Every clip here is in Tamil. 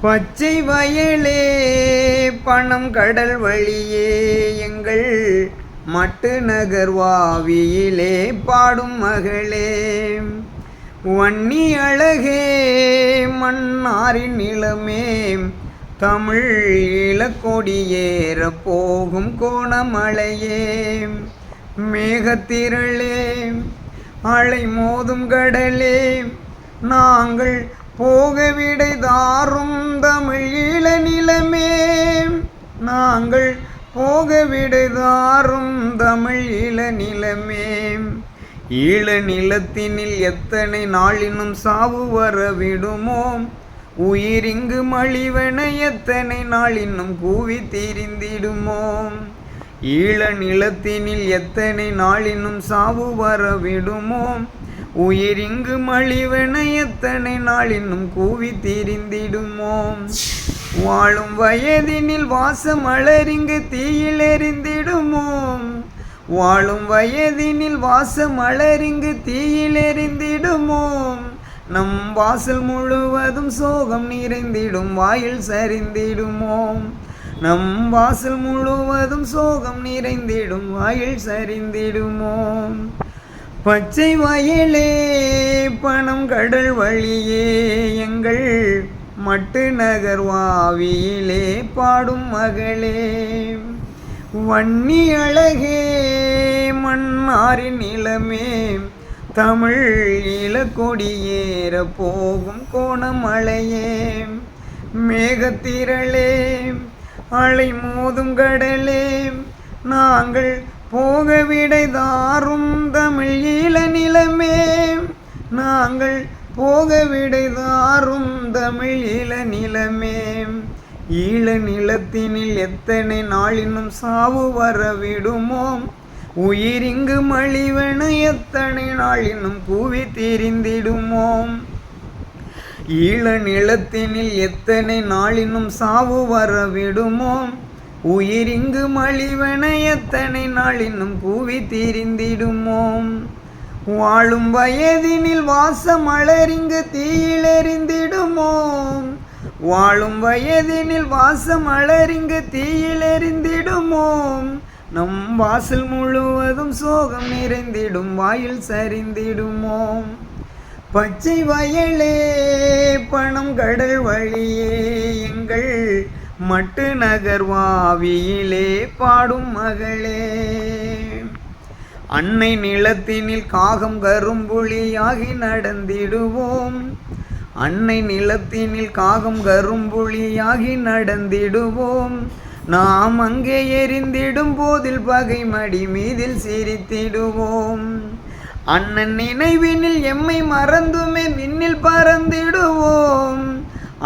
பச்சை வயலே பணம் கடல் வழியே எங்கள் மட்டு நகர்வாவியிலே பாடும் மகளே, வன்னி அழகே மன்னாரின் நிலமே, தமிழ் இளக்கொடியேற போகும் கோணமலையே, மேகத்திரளே அலை மோதும் கடலே, நாங்கள் போக விடை தாரும் தமிழ் ஈழ நிலமே, நாங்கள் போக விடை தாரும் தமிழ் ஈழ நிலமே. ஈழ நிலத்தினில் எத்தனை நாளினும் சாவு வர விடுமோ, உயிரிங்கு மலிவென எத்தனை நாளினும் கூவி தீரிந்திடுமோ. ஈழ நிலத்தினில் எத்தனை நாளினும் சாவு வர விடுமோ, உயிரிங்கு மலிவென எத்தனை நாளினும் கூவி தீரிந்திடுமோ. வாழும் வயதினில் வாசம் மலரிங்கு தீயில் எறிந்திடுமோ, வாழும் வயதினில் வாசம் மலரிங்கு தீயில் எறிந்திடுமோ. நம் வாசல் முழுவதும் சோகம் நிறைந்திடும் வாயில் சரிந்திடுமோ, நம் வாசல் முழுவதும் சோகம் நிறைந்திடும் வாயில் சரிந்திடுமோ. பச்சை வயலே பணம் கடல் வழியே எங்கள் மட்டு நகர்வாவியிலே பாடும் மகளே, வன்னி அழகே மன்னாரின் நிலமே, தமிழ் இளக்கொடியேற போகும் கோணமலையே, மேகத்திரளே அலை மோதும் கடலே, நாங்கள் போக விடை தாரும் தமிழ் ஈழ நிலமே, நாங்கள் போக விடை தாரும் தமிழ் ஈழ நிலமே. ஈழ நிலத்தினில் எத்தனை நாளினும் சாவு வர விடுமோ, உயிரிங்கு மலிவென எத்தனை நாளினும் கூவி தீரிந்திடுமோ. ஈழ நிலத்தினில் எத்தனை நாளினும் சாவு வர விடுமோ, உயிரிங்கு மலிவென எத்தனை நாளினும் கூவி தீரிந்திடுமோ. வாழும் வயதினில் வாசம் மலரிங்கு தீயில் எறிந்திடுமோ, வாழும் வயதினில் வாசம் மலரிங்கு தீயில் எறிந்திடுமோ. நம் வாசல் முழுவதும் சோகம் நிறைந்திடும் வாயில் சரிந்திடுமோ. பச்சை வயலே பணம் கடல் வழியே எங்கள் மட்டு நகர்வாவியிலே பாடும் மகளே, அன்னை நிலத்தினில் காகம் கரும்புலியாகி நடந்திடுவோம், அன்னை நிலத்தினில் காகம் கரும்புலியாகி நடந்திடுவோம். நாம் அங்கே எரிந்திடும் போதில் பகை மடி மீதில் சிரித்திடுவோம், அண்ணன் நினைவினில் எம்மை மறந்துமே விண்ணில் பறந்திடுவோம்,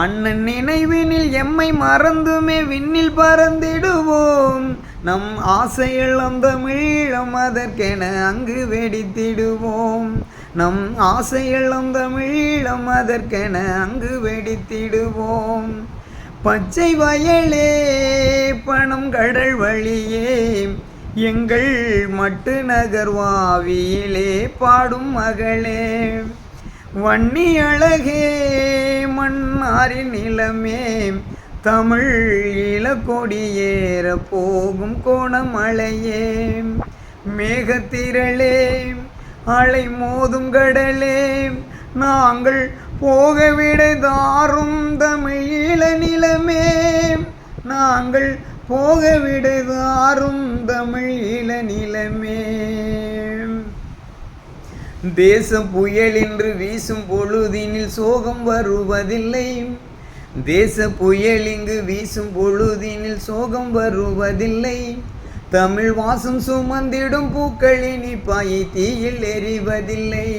அண்ணன் நினைவினில் எம்மை மறந்துமே விண்ணில் பறந்திடுவோம். நம் ஆசையெல்லாம் தமிழீழம் அதற்கென அங்கு வெடித்திடுவோம், நம் ஆசையெல்லாம் தமிழீழம் அதற்கென அங்கு வெடித்திடுவோம். பச்சை வயலே பணம் கடல் வழியே எங்கள் மட்டு நகர்வாவியிலே பாடும் மகளே, வன்னி அழகே மன்னாரின் நிலமே, தமிழ் இளக்கொடியேற போகும் கோணமலையே, மேகத்திரளே அலை மோதும் கடலே, நாங்கள் போக விடை தாரும் தமிழ் ஈழ நிலமே, நாங்கள் போக விடை தாரும் தமிழ் ஈழ நிலமே. தேச புயல் என்று வீசும் பொழுதினில் சோகம் வருவதில்லை, தேச புயல் இங்கு வீசும் பொழுதினில் சோகம் வருவதில்லை. தமிழ் வாசம் சுமந்திடும் பூக்களினி பாயை தீயில் எறிவதில்லை,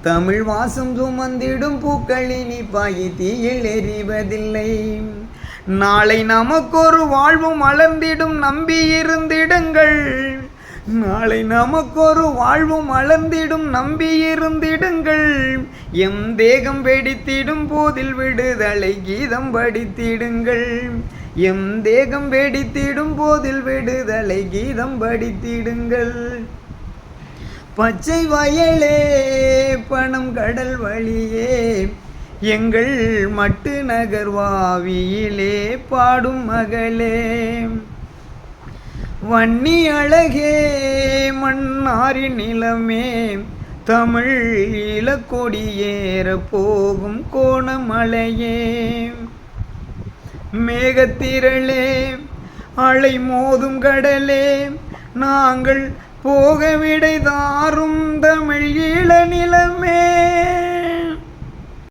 தமிழ் வாசம் சுமந்திடும் பூக்களினி பாயை தீயில் எறிவதில்லை. நாளை நமக்கொரு வாழ்வும் மலர்ந்திடும் நம்பியிருந்திடுங்கள், நாளை நமக்கொரு வாழ்வும் மலர்ந்திடும் நம்பியிருந்திடுங்கள். எம் தேகம் வெடித்திடும் போதில் விடுதலை கீதம் படித்திடுங்கள், எம் தேகம் வெடித்திடும் போதில் விடுதலை கீதம் படித்திடுங்கள். பச்சை வயலே பணம் கடல் வழியே எங்கள் மட்டு நகர்வாவியிலே பாடும் மகளே. வன்னி அழகே மன்னாரின் நிலமே தமிழ் இளக்கொடியேற போகும் கோணமலையே. மேகத்திரளே அலை மோதும் கடலே நாங்கள் போக விடை தாரும் தமிழ் ஈழ நிலமே.